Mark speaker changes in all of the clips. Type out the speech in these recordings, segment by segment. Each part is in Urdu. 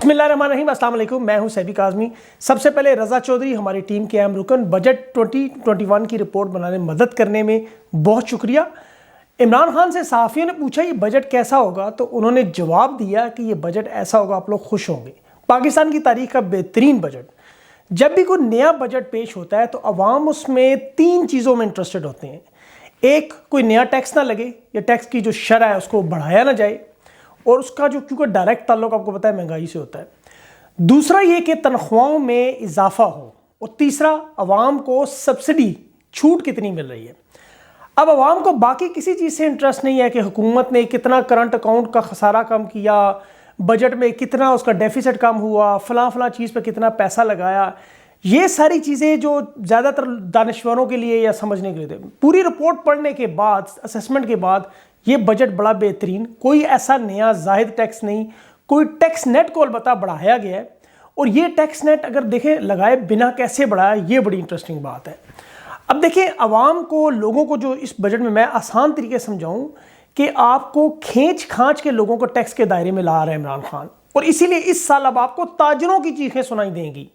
Speaker 1: بسم اللہ الرحمن الرحیم، السلام علیکم، میں ہوں سیبی کاظمی۔ سب سے پہلے رضا چودھری ہماری ٹیم کے اہم رکن، بجٹ 2021 کی رپورٹ بنانے میں مدد کرنے میں بہت شکریہ۔ عمران خان سے صحافیوں نے پوچھا یہ بجٹ کیسا ہوگا، تو انہوں نے جواب دیا کہ یہ بجٹ ایسا ہوگا آپ لوگ خوش ہوں گے۔ پاکستان کی تاریخ کا بہترین بجٹ۔ جب بھی کوئی نیا بجٹ پیش ہوتا ہے تو عوام اس میں 3 چیزوں میں انٹرسٹڈ ہوتے ہیں۔ ایک، کوئی نیا ٹیکس نہ لگے یا ٹیکس کی جو شرح ہے اس کو بڑھایا نہ جائے، اور اس کا جو کیونکہ ڈائریکٹ تعلق آپ کو پتہ ہے مہنگائی سے ہوتا ہے۔ دوسرا یہ کہ تنخواہوں میں اضافہ ہو، اور تیسرا عوام کو سبسڈی چھوٹ کتنی مل رہی ہے۔ اب عوام کو باقی کسی چیز سے انٹرسٹ نہیں ہے کہ حکومت نے کتنا کرنٹ اکاؤنٹ کا خسارہ کم کیا، بجٹ میں کتنا اس کا ڈیفیسٹ کم ہوا، فلاں چیز پہ کتنا پیسہ لگایا۔ یہ ساری چیزیں جو زیادہ تر دانشوروں کے لیے یا سمجھنے کے لیے تھے۔ پوری رپورٹ پڑھنے کے بعد، اسیسمنٹ کے بعد، یہ بجٹ بڑا بہترین، کوئی ایسا نیا زائد ٹیکس نہیں، کوئی ٹیکس نیٹ کو البتہ بڑھایا گیا ہے، اور یہ ٹیکس نیٹ اگر دیکھیں لگائے بنا کیسے بڑھایا، یہ بڑی انٹرسٹنگ بات ہے۔ اب دیکھیں عوام کو، لوگوں کو جو اس بجٹ میں آسان طریقے سمجھاؤں کہ آپ کو کھینچ کھانچ کے لوگوں کو ٹیکس کے دائرے میں لا رہا ہے عمران خان، اور اسی لیے اس سال اب آپ کو تاجروں کی چیخیں سنائی دیں گی۔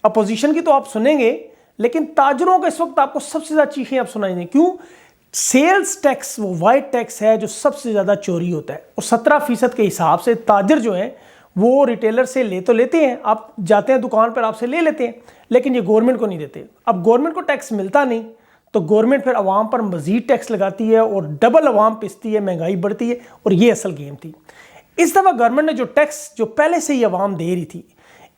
Speaker 1: اپوزیشن کی تو آپ سنیں گے، لیکن تاجروں کا اس وقت آپ کو سب سے زیادہ چیخیں آپ سنائی دیں۔ کیوں؟ سیلز ٹیکس وہ وائٹ ٹیکس ہے جو سب سے زیادہ چوری ہوتا ہے، اور 17% کے حساب سے تاجر جو ہیں وہ ریٹیلر سے لے تو لیتے ہیں، آپ جاتے ہیں دکان پر آپ سے لے لیتے ہیں، لیکن یہ گورنمنٹ کو نہیں دیتے۔ اب گورنمنٹ کو ٹیکس ملتا نہیں تو گورنمنٹ پھر عوام پر مزید ٹیکس لگاتی ہے، اور ڈبل عوام پستی ہے، مہنگائی بڑھتی ہے، اور یہ اصل گیم تھی۔ اس دفعہ گورنمنٹ نے جو ٹیکس جو پہلے سے ہی عوام دے رہی تھی،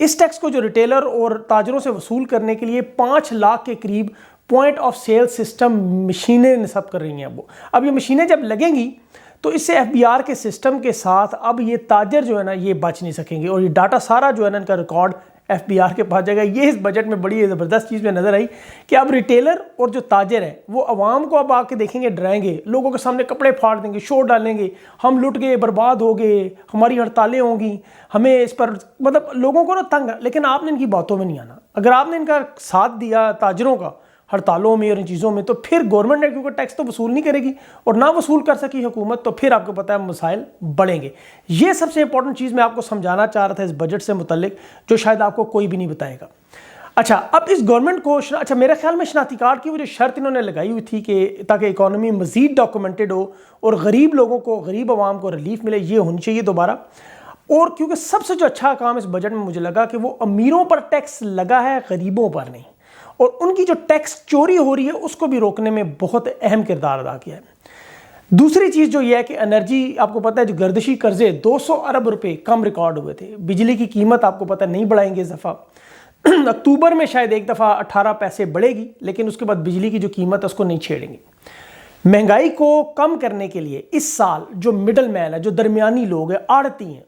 Speaker 1: اس ٹیکس کو جو ریٹیلر اور تاجروں سے وصول کرنے کے لیے 5 لاکھ کے قریب پوائنٹ آف سیل سسٹم مشینیں نصب کر رہی ہیں۔ اب یہ مشینیں جب لگیں گی تو اس سے FBR کے سسٹم کے ساتھ اب یہ تاجر جو ہے نا یہ بچ نہیں سکیں گے، اور یہ ڈاٹا سارا جو ہے نا ان کا ریکارڈ FBR کے پاس جائے گا۔ یہ اس بجٹ میں بڑی زبردست چیز میں نظر آئی کہ اب ریٹیلر اور جو تاجر ہیں وہ عوام کو اب آ کے دیکھیں گے، ڈرائیں گے، لوگوں کے سامنے کپڑے پھاڑ دیں گے، شور ڈالیں گے، ہم لٹ گئے، برباد ہو گئے، ہماری ہڑتالیں ہوں گی، ہمیں اس پر مطلب لوگوں کو نا تنگ۔ لیکن آپ نے ان کی باتوں میں نہیں آنا۔ اگر آپ نے ان کا ساتھ دیا تاجروں کا ہڑتالوں میں اور ان چیزوں میں، تو پھر گورنمنٹ نے کیونکہ ٹیکس تو وصول نہیں کرے گی، اور نہ وصول کر سکی حکومت، تو پھر آپ کو پتہ ہے مسائل بڑھیں گے۔ یہ سب سے امپورٹنٹ چیز میں آپ کو سمجھانا چاہ رہا تھا اس بجٹ سے متعلق، جو شاید آپ کو کوئی بھی نہیں بتائے گا۔ اچھا، اب اس گورنمنٹ کو میرے خیال میں شناختی کارڈ کی وہ جو شرط انہوں نے لگائی ہوئی تھی کہ تاکہ اکانومی مزید ڈاکومنٹڈ ہو اور غریب لوگوں کو، غریب عوام کو ریلیف ملے، یہ ہونی چاہیے دوبارہ۔ اور کیونکہ سب سے جو اچھا کام اس بجٹ میں مجھے لگا کہ وہ امیروں پر ٹیکس لگا ہے، غریبوں پر نہیں، اور ان کی جو ٹیکس چوری ہو رہی ہے اس کو بھی روکنے میں بہت اہم کردار ادا کیا ہے۔ دوسری چیز جو یہ ہے کہ انرجی، آپ کو پتہ ہے جو گردشی قرضے 200 ارب روپے کم ریکارڈ ہوئے تھے، بجلی کی قیمت آپ کو پتہ ہے نہیں بڑھائیں گے اس دفعہ۔ اکتوبر میں شاید ایک دفعہ 18 پیسے بڑھے گی، لیکن اس کے بعد بجلی کی جو قیمت ہے اس کو نہیں چھیڑیں گے۔ مہنگائی کو کم کرنے کے لیے اس سال جو مڈل مین ہے، جو درمیانی لوگ ہیں، آڑھتی ہیں،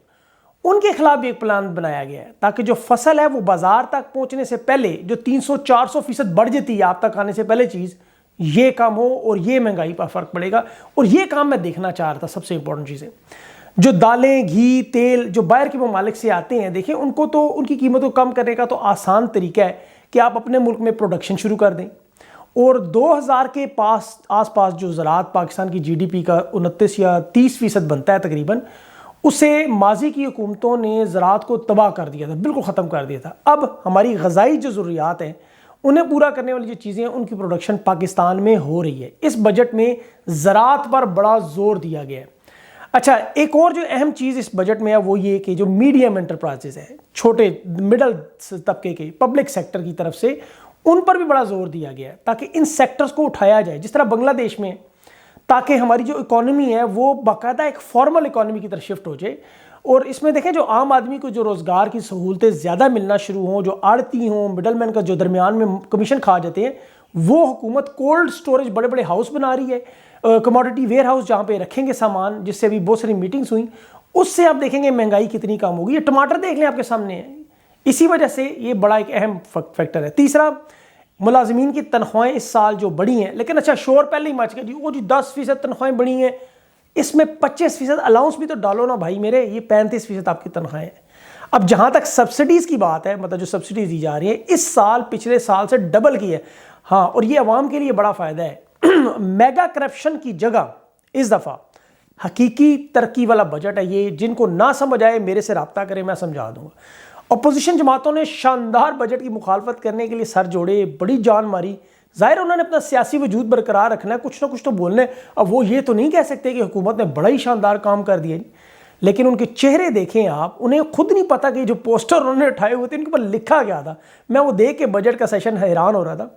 Speaker 1: ان کے خلاف بھی ایک پلان بنایا گیا ہے تاکہ جو فصل ہے وہ بازار تک پہنچنے سے پہلے جو 300-400% بڑھ جاتی ہے آپ تک آنے سے پہلے چیز، یہ کام ہو، اور یہ مہنگائی پر فرق پڑے گا۔ اور یہ کام میں دیکھنا چاہ رہا تھا۔ سب سے امپورٹنٹ چیزیں جو دالیں، گھی، تیل جو باہر کے ممالک سے آتے ہیں، دیکھیں ان کو تو ان کی قیمت کو کم کرنے کا تو آسان طریقہ ہے کہ آپ اپنے ملک میں پروڈکشن شروع کر دیں، اور 2000 کے آس پاس جو زراعت پاکستان کی GDP کا 29 یا 30% بنتا ہے تقریباً، اسے ماضی کی حکومتوں نے زراعت کو تباہ کر دیا تھا، بالکل ختم کر دیا تھا۔ اب ہماری غذائی جو ضروریات ہیں انہیں پورا کرنے والی جو چیزیں ہیں ان کی پروڈکشن پاکستان میں ہو رہی ہے۔ اس بجٹ میں زراعت پر بڑا زور دیا گیا ہے۔ اچھا، ایک اور جو اہم چیز اس بجٹ میں ہے وہ یہ کہ جو میڈیم انٹرپرائزز ہیں، چھوٹے مڈل طبقے کے، پبلک سیکٹر کی طرف سے ان پر بھی بڑا زور دیا گیا ہے تاکہ ان سیکٹرز کو اٹھایا جائے، جس طرح بنگلہ دیش میں، تاکہ ہماری جو اکانومی ہے وہ باقاعدہ ایک فارمل اکانومی کی طرف شفٹ ہو جائے۔ اور اس میں دیکھیں جو عام آدمی کو جو روزگار کی سہولتیں زیادہ ملنا شروع ہوں، جو آڑتی ہوں، مڈل مین کا جو درمیان میں کمیشن کھا جاتے ہیں، وہ حکومت کولڈ سٹوریج بڑے بڑے ہاؤس بنا رہی ہے، کموڈٹی ویئر ہاؤس جہاں پہ رکھیں گے سامان، جس سے ابھی بہت ساری میٹنگز ہوئیں، اس سے آپ دیکھیں گے مہنگائی کتنی کم ہوگی۔ یہ ٹماٹر دیکھ لیں آپ کے سامنے ہے، اسی وجہ سے یہ بڑا ایک اہم فیکٹر ہے۔ تیسرا، ملازمین کی تنخواہیں اس سال جو بڑھی ہیں، لیکن اچھا شور پہلے ہی مچ گیا، وہ جو 10% تنخواہیں بڑھی ہیں، اس میں 25% الاؤنس بھی تو ڈالو نا بھائی میرے، یہ 35% آپ کی تنخواہیں ہیں۔ اب جہاں تک سبسڈیز کی بات ہے، مطلب جو سبسڈیز دی جا رہی ہیں اس سال پچھلے سال سے ڈبل کی ہے۔ ہاں، اور یہ عوام کے لیے بڑا فائدہ ہے۔ میگا کرپشن کی جگہ اس دفعہ حقیقی ترقی والا بجٹ ہے یہ. جن کو نہ سمجھ آئے میرے سے رابطہ کریں, میں سمجھا دوں گا. اپوزیشن جماعتوں نے شاندار بجٹ کی مخالفت کرنے کے لیے سر جوڑے, بڑی جان ماری. ظاہر انہوں نے اپنا سیاسی وجود برقرار رکھنا ہے, کچھ نہ کچھ تو بولنا ہے. اب وہ یہ تو نہیں کہہ سکتے کہ حکومت نے بڑا ہی شاندار کام کر دیا, لیکن ان کے چہرے دیکھیں آپ, انہیں خود نہیں پتا کہ جو پوسٹر انہوں نے اٹھائے ہوئے تھے ان کے اوپر لکھا گیا تھا. میں وہ دیکھ کے بجٹ کا سیشن حیران ہو رہا تھا.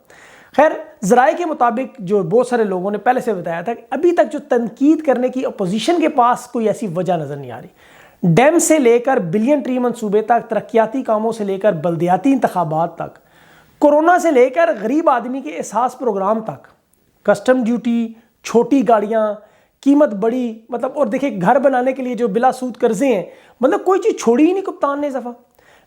Speaker 1: خیر, ذرائع کے مطابق جو بہت سارے لوگوں نے پہلے سے بتایا تھا کہ ابھی تک جو تنقید کرنے کی اپوزیشن کے پاس کوئی ایسی وجہ نظر نہیں آ رہی. ڈیم سے لے کر بلین ٹری منصوبے تک, ترقیاتی کاموں سے لے کر بلدیاتی انتخابات تک, کورونا سے لے کر غریب آدمی کے احساس پروگرام تک, کسٹم ڈیوٹی, چھوٹی گاڑیاں, قیمت بڑی, مطلب اور دیکھیں گھر بنانے کے لیے جو بلا سود قرضے ہیں, مطلب کوئی چیز چھوڑی ہی نہیں کپتان نے اس دفعہ.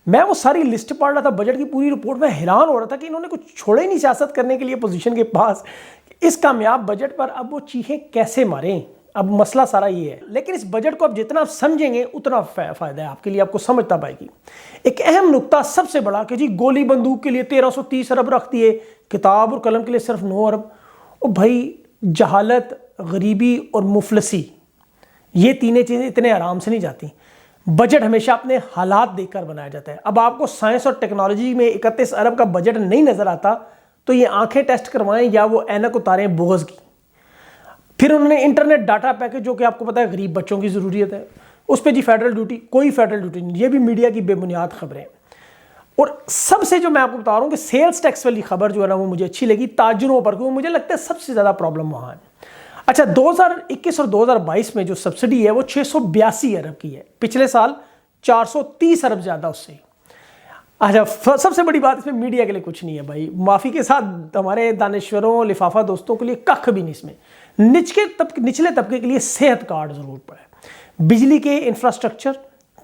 Speaker 1: میں وہ ساری لسٹ پڑھ رہا تھا بجٹ کی پوری رپورٹ میں, حیران ہو رہا تھا کہ انہوں نے کچھ چھوڑے ہی نہیں سیاست کرنے کے لیے اپوزیشن کے پاس. اس کامیاب بجٹ پر اب وہ چیخیں کیسے ماریں, اب مسئلہ سارا یہ ہے. لیکن اس بجٹ کو اب جتنا آپ سمجھیں گے اتنا فائدہ ہے آپ کے لیے, آپ کو سمجھتا پائے گی. ایک اہم نقطہ سب سے بڑا کہ جی گولی بندوق کے لیے 1330 ارب رکھ دیے, کتاب اور قلم کے لیے صرف 9 ارب. او بھائی, جہالت, غریبی اور مفلسی, یہ تینیں چیزیں اتنے آرام سے نہیں جاتی. بجٹ ہمیشہ اپنے حالات دیکھ کر بنایا جاتا ہے. اب آپ کو سائنس اور ٹیکنالوجی میں 31 ارب کا بجٹ نہیں نظر آتا تو یہ آنکھیں ٹیسٹ کروائیں یا وہ اینک اتاریں بغض کی. پھر انہوں نے انٹرنیٹ ڈاٹا پیکج, جو کہ آپ کو پتہ ہے غریب بچوں کی ضروریت ہے, اس پہ جی فیڈرل ڈیوٹی, کوئی فیڈرل ڈیوٹی نہیں. یہ بھی میڈیا کی بے بنیاد خبریں. اور سب سے جو میں آپ کو بتا رہا ہوں کہ سیلز ٹیکس والی خبر جو ہے نا وہ مجھے اچھی لگی, تاجروں پر, کیونکہ مجھے لگتا ہے سب سے زیادہ پرابلم وہاں ہے. اچھا, 2021 اور 2022 میں جو سبسڈی ہے وہ 682 ارب کی ہے, پچھلے سال 430 ارب زیادہ اس سے. اچھا, سب سے بڑی بات اس میں میڈیا کے لیے کچھ نہیں ہے بھائی, معافی کے ساتھ ہمارے دانشوروں, لفافہ دوستوں کے لیے کخ بھی نہیں اس میں. نچلے طبقے کے لیے صحت کارڈ ضرور پڑے, بجلی کے انفراسٹرکچر,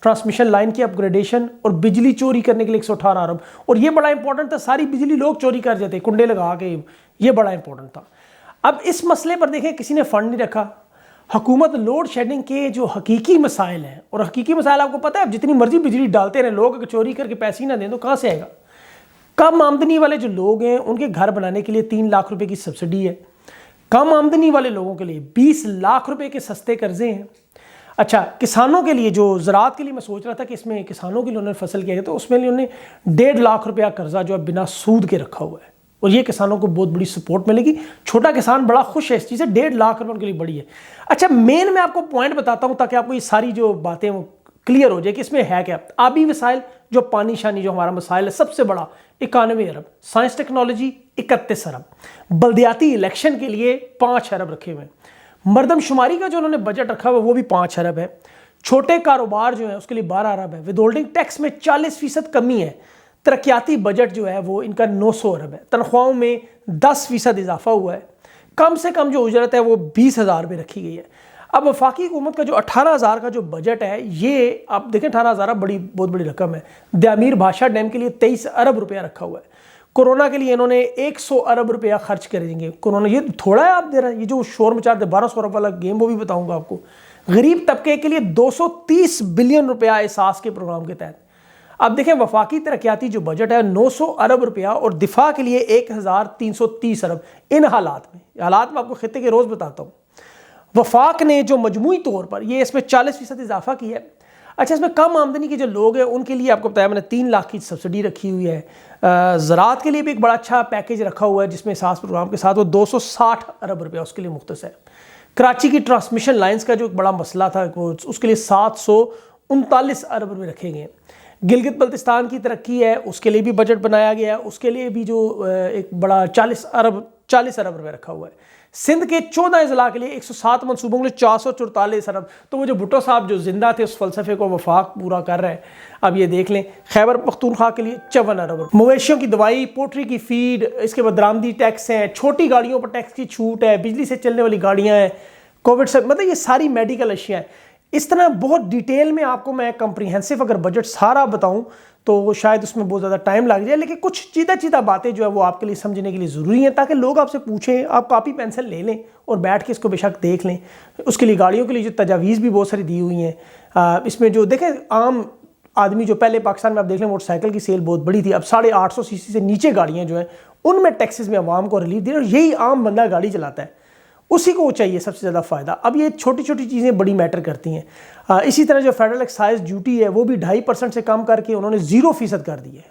Speaker 1: ٹرانسمیشن لائن کی اپ گریڈیشن اور بجلی چوری کرنے کے لیے 118 ارب. اور یہ بڑا امپورٹنٹ تھا, ساری بجلی لوگ چوری کر جاتے کنڈے لگا کے, یہ بڑا امپورٹنٹ تھا. اب اس مسئلے پر دیکھیں کسی نے فنڈ نہیں رکھا. حکومت لوڈ شیڈنگ کے جو حقیقی مسائل ہیں, اور حقیقی مسائل آپ کو پتہ ہے, اب جتنی مرضی بجلی ڈالتے رہیں لوگ, اگر چوری کر کے پیسے ہی نہ دیں تو کہاں سے آئے گا. کم آمدنی والے جو لوگ ہیں ان کے گھر بنانے کے لیے 3 لاکھ روپے کی سبسڈی ہے. کم آمدنی والے لوگوں کے لیے 20 لاکھ روپے کے سستے قرضے ہیں. اچھا, کسانوں کے لیے, جو زراعت کے لیے میں سوچ رہا تھا کہ اس میں کسانوں کے لیے انہوں نے فصل کیا ہے, تو اس میں انہوں نے 1.5 لاکھ روپیہ قرضہ جو ہے بنا سود کے رکھا ہوا ہے, اور یہ کسانوں کو بہت بڑی سپورٹ ملے گی. چھوٹا کسان بڑا خوش ہے اس چیز سے, 1.5 لاکھ روپے ان کے لیے بڑی ہے. اچھا, مین میں آپ کو پوائنٹ بتاتا ہوں تاکہ آپ کو یہ ساری جو باتیں وہ کلیئر ہو جائے کہ اس میں ہے کیا. آبی وسائل, جو پانی شانی جو ہمارا مسائل ہے, سب سے بڑا 91 ارب. سائنس ٹیکنالوجی 31 ارب. بلدیاتی الیکشن کے لیے 5 ارب رکھے ہوئے ہیں. مردم شماری کا جو انہوں نے بجٹ رکھا ہوا وہ بھی 5 ارب ہے. چھوٹے کاروبار جو ہیں اس کے لیے 12 ارب ہے. ود ہولڈنگ ٹیکس میں 40% کمی ہے. ترقیاتی بجٹ جو ہے وہ ان کا 900 ارب ہے. تنخواہوں میں 10% اضافہ ہوا ہے. کم سے کم جو اجرت ہے وہ 20,000 پہ رکھی گئی ہے. اب وفاقی حکومت کا جو 18,000 کا جو بجٹ ہے, یہ آپ دیکھیں 18,000 بہت بڑی رقم ہے. دیامیر بھاشا ڈیم کے لیے 23 ارب روپیہ رکھا ہوا ہے. کورونا کے لیے انہوں نے 100 ارب روپیہ خرچ کریں گے. کورونا یہ تھوڑا ہے آپ دے رہا ہے, یہ جو شور مچا دے 1200 ارب والا گیم وہ بھی بتاؤں گا آپ کو. غریب طبقے کے لیے 230 بلین روپیہ احساس کے پروگرام کے تحت. اب دیکھیں وفاقی ترقیاتی جو بجٹ ہے 900 ارب روپیہ, اور دفاع کے لیے 1330 ارب. ان حالات میں آپ کو خطے کے روز بتاتا ہوں. وفاق نے جو مجموعی طور پر یہ اس میں 40% اضافہ کیا ہے. اچھا, اس میں کم آمدنی کے جو لوگ ہیں ان کے لیے آپ کو بتایا میں نے 3 لاکھ کی سبسڈی رکھی ہوئی ہے. زراعت کے لیے بھی ایک بڑا اچھا پیکیج رکھا ہوا ہے جس میں احساس پروگرام کے ساتھ وہ 260 ارب روپیہ اس کے لیے مختص ہے. کراچی کی ٹرانسمیشن لائنز کا جو ایک بڑا مسئلہ تھا اس کے لیے 739 ارب روپے رکھے گئے ہیں. گلگت بلتستان کی ترقی ہے اس کے لیے بھی بجٹ بنایا گیا ہے, اس کے لیے بھی جو ایک بڑا 40 ارب روپے رکھا ہوا ہے. سندھ کے 14 اضلاع کے لیے 107 منصوبوں کے لیے 444 ارب. تو وہ جو بھٹو صاحب جو زندہ تھے اس فلسفے کو وفاق پورا کر رہے ہیں, اب یہ دیکھ لیں. خیبر پختونخوا کے لیے 54 ارب. مویشیوں کی دوائی, پوٹری کی فیڈ, اس کے بعد درآمدی ٹیکس ہیں, چھوٹی گاڑیوں پر ٹیکس کی چھوٹ ہے, بجلی سے چلنے والی گاڑیاں ہیں, کووڈ سے مطلب یہ ساری میڈیکل اشیاء ہیں. اس طرح بہت ڈیٹیل میں آپ کو میں کمپریہنسو اگر بجٹ سارا بتاؤں تو شاید اس میں بہت زیادہ ٹائم لگ جائے, لیکن کچھ چیدہ باتیں جو ہے وہ آپ کے لیے سمجھنے کے لیے ضروری ہیں تاکہ لوگ آپ سے پوچھیں, آپ کاپی پینسل لے لیں اور بیٹھ کے اس کو بے شک دیکھ لیں. اس کے لیے گاڑیوں کے لیے جو تجاویز بھی بہت ساری دی ہوئی ہیں. اس میں جو دیکھیں عام آدمی جو پہلے پاکستان میں آپ دیکھ لیں موٹر سائیکل کی سیل بہت بڑی تھی, اب 850 cc سے نیچے گاڑیاں جو ہیں ان میں ٹیکسز میں عوام کو ریلیف دے رہے, اور یہی عام بندہ گاڑی چلاتا ہے. اسی کو چاہیے سب سے زیادہ فائدہ. اب یہ چھوٹی چھوٹی چیزیں بڑی میٹر کرتی ہیں. اسی طرح جو فیڈرل ایکسائز ڈیوٹی ہے وہ بھی 2.5% سے کم کر کے انہوں نے 0% کر دی ہے.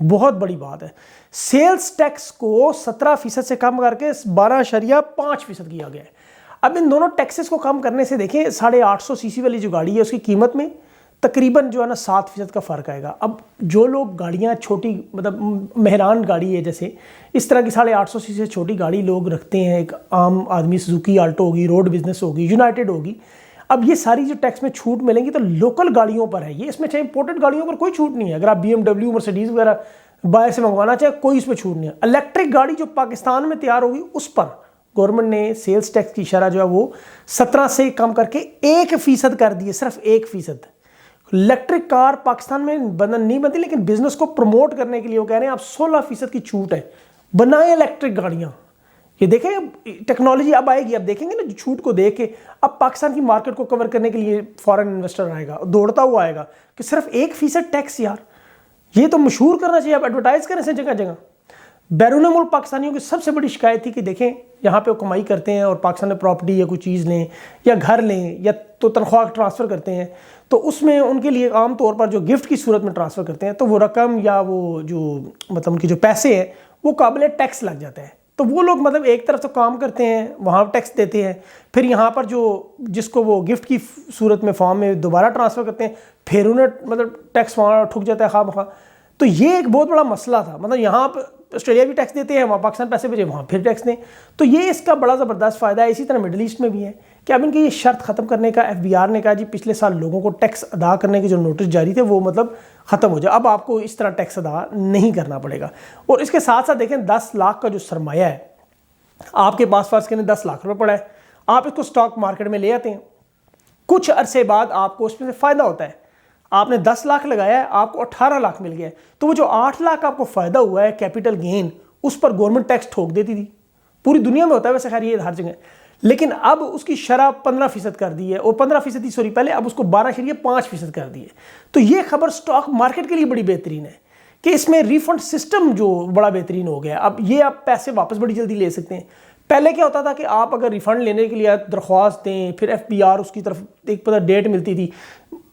Speaker 1: بہت بڑی بات ہے. سیلز ٹیکس کو 17% سے کم کر کے 12.5% کیا گیا ہے. اب ان دونوں ٹیکسز کو کم کرنے سے دیکھیں 850 cc والی جو گاڑی ہے اس کی قیمت میں تقریباً جو ہے نا 7% کا فرق آئے گا. اب جو لوگ گاڑیاں چھوٹی مطلب مہران گاڑی ہے جیسے اس طرح کی 850 cc سے چھوٹی گاڑی لوگ رکھتے ہیں, ایک عام آدمی سوزوکی آلٹو ہوگی, روڈ بزنس ہوگی, یونائٹڈ ہوگی, اب یہ ساری جو ٹیکس میں چھوٹ ملیں گی تو لوکل گاڑیوں پر ہے یہ, اس میں چاہے امپورٹڈ گاڑیوں پر کوئی چھوٹ نہیں ہے. اگر آپ BMW مرسیڈیز وغیرہ باہر سے منگوانا چاہے کوئی اس میں چھوٹ نہیں ہے. الیکٹرک گاڑی جو پاکستان میں تیار ہوگی اس پر گورنمنٹ نے سیلز ٹیکس کی شرح جو ہے وہ 17 سے کم کر کے 1% کر دی ہے, صرف 1%. الیکٹرک کار پاکستان میں نہیں بنتی لیکن بزنس کو پروموٹ کرنے کے لیے وہ کہہ رہے ہیں آپ 16% کی چھوٹ ہے, بنائیں الیکٹرک گاڑیاں. یہ دیکھیں ٹیکنالوجی اب آئے گی, اب دیکھیں گے نا چھوٹ کو دیکھ کے اب پاکستان کی مارکیٹ کو کور کرنے کے لیے فارن انویسٹر آئے گا, دوڑتا ہوا آئے گا کہ صرف 1% ٹیکس. یار یہ تو مشہور کرنا چاہیے, آپ ایڈورٹائز کریں سے جگہ جگہ. بیرون ملک پاکستانیوں کی سب سے بڑی شکایت تھی کہ دیکھیں یہاں پہ وہ کمائی کرتے ہیں اور پاکستان میں پراپرٹی یا کوئی چیز لیں یا گھر لیں یا تو تنخواہ ٹرانسفر کرتے ہیں تو اس میں ان کے لیے عام طور پر جو گفٹ کی صورت میں ٹرانسفر کرتے ہیں تو وہ رقم یا وہ جو مطلب ان کے جو پیسے ہیں وہ قابل ٹیکس لگ جاتا ہے. تو وہ لوگ مطلب ایک طرف تو کام کرتے ہیں وہاں ٹیکس دیتے ہیں, پھر یہاں پر جو جس کو وہ گفٹ کی صورت میں فارم میں دوبارہ ٹرانسفر کرتے ہیں پھر انہیں مطلب ٹیکس وہاں ٹھک جاتا ہے خواہ بخواہ. تو یہ ایک بہت بڑا مسئلہ تھا. مطلب یہاں پہ آسٹریلیا بھی ٹیکس دیتے ہیں, وہاں پاکستان پیسے بھیجے وہاں پھر ٹیکس دیں. تو یہ اس کا بڑا زبردست فائدہ ہے. اسی طرح مڈل ایسٹ میں بھی ہے کہ اب ان کی یہ شرط ختم کرنے کا FBR نے کہا جی پچھلے سال لوگوں کو ٹیکس ادا کرنے کے جو نوٹس جاری تھے وہ مطلب ختم ہو جائے, اب آپ کو اس طرح ٹیکس ادا نہیں کرنا پڑے گا. اور اس کے ساتھ ساتھ دیکھیں 10 لاکھ کا جو سرمایہ ہے آپ کے پاس فرض کریں 10 لاکھ روپے پڑا ہے, آپ اس کو سٹاک مارکیٹ میں لے آتے ہیں, کچھ عرصے بعد آپ کو اس میں سے فائدہ ہوتا ہے. آپ نے 10 لاکھ لگایا ہے, آپ کو 18 لاکھ مل گیا ہے, تو وہ جو 8 لاکھ آپ کو فائدہ ہوا ہے کیپٹل گین اس پر گورنمنٹ ٹیکس ٹھوک دیتی تھی. پوری دنیا میں ہوتا ہے ویسے, خیر یہ ہر جگہ, لیکن اب اس کی شرح 15% کر دی ہے, اور 15% پہلے اب اس کو 12.5% کر دی ہے. تو یہ خبر سٹاک مارکیٹ کے لیے بڑی بہترین ہے کہ اس میں ریفنڈ سسٹم جو بڑا بہترین ہو گیا ہے. اب یہ آپ پیسے واپس بڑی جلدی لے سکتے ہیں. پہلے کیا ہوتا تھا کہ آپ اگر ریفنڈ لینے کے لیے درخواست دیں پھر FBR اس کی طرف ایک پتہ ڈیٹ ملتی تھی.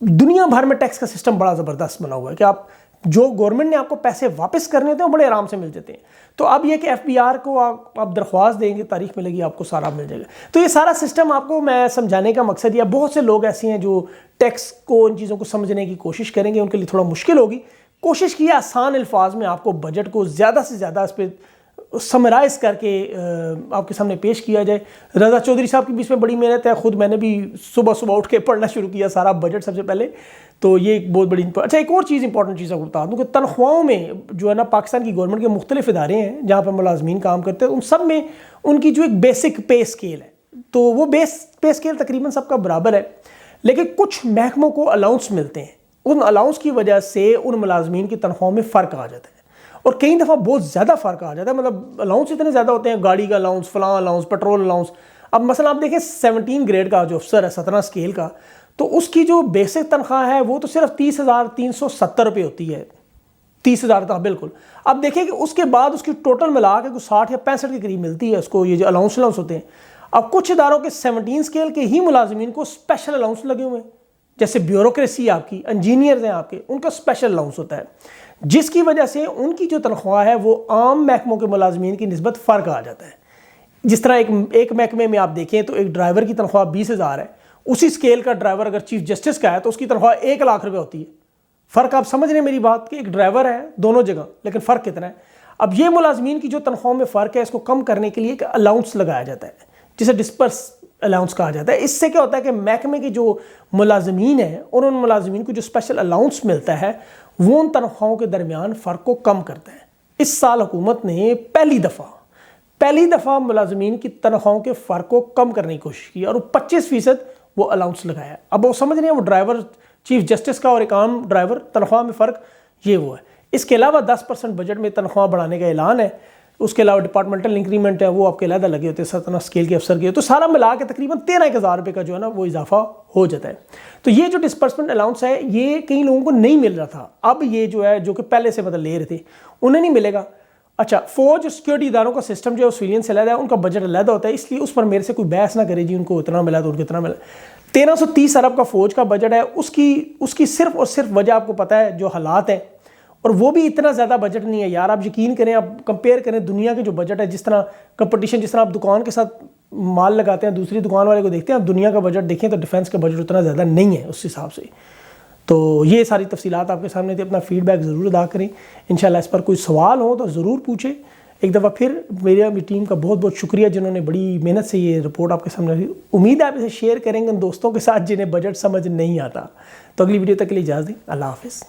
Speaker 1: دنیا بھر میں ٹیکس کا سسٹم بڑا زبردست بنا ہوا ہے کہ آپ جو گورنمنٹ نے آپ کو پیسے واپس کرنے ہوتے ہیں وہ بڑے آرام سے مل جاتے ہیں. تو اب یہ کہ FBR کو آپ درخواست دیں گے, تاریخ ملے گی, آپ کو سارا مل جائے گا. تو یہ سارا سسٹم آپ کو میں سمجھانے کا مقصد یہ, بہت سے لوگ ایسے ہیں جو ٹیکس کو ان چیزوں کو سمجھنے کی کوشش کریں گے, ان کے لیے تھوڑا مشکل ہوگی. کوشش کی آسان الفاظ میں آپ کو بجٹ کو زیادہ سے زیادہ اس پہ سمرائز کر کے آپ کے سامنے پیش کیا جائے. رضا چودھری صاحب کی بھی اس میں بڑی محنت ہے, خود میں نے بھی صبح اٹھ کے پڑھنا شروع کیا سارا بجٹ سب سے پہلے. تو یہ ایک بہت بڑی اچھا ایک اور چیز امپورٹنٹ چیز آپ کو بتا دوں کہ تنخواہوں میں جو ہے نا پاکستان کی گورنمنٹ کے مختلف ادارے ہیں جہاں پر ملازمین کام کرتے ہیں, ان سب میں ان کی جو ایک بیسک پے اسکیل ہے تو وہ پے اسکیل تقریباً سب کا برابر ہے, لیکن کچھ محکموں کو الاؤنس ملتے ہیں. ان الاؤنس کی وجہ سے ان ملازمین کی تنخواہوں میں فرق آ جاتا ہے, اور کئی دفعہ بہت زیادہ فرق آ جاتا ہے. مطلب الاؤنس اتنے زیادہ ہوتے ہیں, گاڑی کا الاؤنس, فلاں الاؤنس, پیٹرول الاؤنس. اب مثلا آپ دیکھیں 17 گریڈ کا جو افسر ہے 17 اسکیل کا, تو اس کی جو بیسک تنخواہ ہے وہ تو صرف 30,370 روپے ہوتی ہے. 30,000 تک بالکل. اب دیکھیں کہ اس کے بعد اس کی ٹوٹل ملا کے 60 یا 65 کے قریب ملتی ہے اس کو, یہ جو الاؤنس ہوتے ہیں. اب کچھ اداروں کے 17 اسکیل کے ہی ملازمین کو اسپیشل الاؤنس لگے ہوئے ہیں, جیسے بیوروکریسی آپ کی, انجینئرز ہیں آپ کے, ان کا اسپیشل الاؤنس ہوتا ہے, جس کی وجہ سے ان کی جو تنخواہ ہے وہ عام محکموں کے ملازمین کی نسبت فرق آ جاتا ہے. جس طرح ایک محکمے میں آپ دیکھیں تو ایک ڈرائیور کی تنخواہ 20,000 ہے, اسی اسکیل کا ڈرائیور اگر چیف جسٹس کا ہے تو اس کی تنخواہ 1 لاکھ روپے ہوتی ہے. فرق آپ سمجھ رہے ہیں میری بات, کہ ایک ڈرائیور ہے دونوں جگہ, لیکن فرق کتنا ہے. اب یہ ملازمین کی جو تنخواہوں میں فرق ہے اس کو کم کرنے کے لیے ایک الاؤنس لگایا جاتا ہے جسے ڈسپرس الاؤنس کہا جاتا ہے. اس سے کیا ہوتا ہے کہ محکمے کے جو ملازمین ہیں اور ان ملازمین کو جو اسپیشل الاؤنس ملتا ہے وہ ان تنخواہوں کے درمیان فرق کو کم کرتا ہے. اس سال حکومت نے پہلی دفعہ ملازمین کی تنخواہوں کے فرق کو کم کرنے کی کوشش کی اور 25% وہ الاؤنس لگایا. اب وہ سمجھ رہے ہیں وہ ڈرائیور چیف جسٹس کا اور ایک عام ڈرائیور تنخواہ میں فرق یہ وہ ہے. اس کے علاوہ 10% بجٹ میں تنخواہ بڑھانے کا اعلان ہے. اس کے علاوہ ڈپارٹمنٹل انکریمنٹ ہے وہ آپ کے علیحدہ لگے ہوتے ہیں 17 اسکیل کے افسر کے, تو سارا ملا کے تقریباً 13,000 روپے کا جو ہے نا وہ اضافہ ہو جاتا ہے. تو یہ جو ڈسپرسمنٹ الاؤنس ہے یہ کئی لوگوں کو نہیں مل رہا تھا, اب یہ جو ہے جو کہ پہلے سے مطلب لے رہے تھے انہیں نہیں ملے گا. اچھا، فوج اور سیکورٹی اداروں کا سسٹم جو ہے سویلین سے علیحدہ ہے، ان کا بجٹ علیحدہ ہوتا ہے، اس لیے اس پر میرے سے کوئی بحث نہ کرے جی ان کو اتنا ملا تو ان کو اتنا ملا۔ 1330 ارب کا فوج کا بجٹ ہے، اس کی صرف اور صرف وجہ آپ کو پتہ ہے جو حالات ہیں، اور وہ بھی اتنا زیادہ بجٹ نہیں ہے یار۔ آپ یقین کریں، آپ کمپیئر کریں دنیا کے جو بجٹ ہے، جس طرح کمپٹیشن، جس طرح آپ دکان کے ساتھ مال لگاتے ہیں، دوسری دکان والے کو دیکھتے ہیں، آپ دنیا کا بجٹ دیکھیں تو ڈیفنس کا بجٹ اتنا زیادہ نہیں ہے اس حساب سے۔ تو یہ ساری تفصیلات آپ کے سامنے تھی، اپنا فیڈ بیک ضرور ادا کریں، انشاءاللہ اس پر کوئی سوال ہو تو ضرور پوچھیں۔ ایک دفعہ پھر میری ٹیم کا بہت بہت شکریہ جنہوں نے بڑی محنت سے یہ رپورٹ آپ کے سامنے رکھی۔ امید ہے آپ اسے شیئر کریں گے ان دوستوں کے ساتھ جنہیں بجٹ سمجھ نہیں آتا۔ تو اگلی ویڈیو تک کے لیے اجازت دیں، اللہ حافظ۔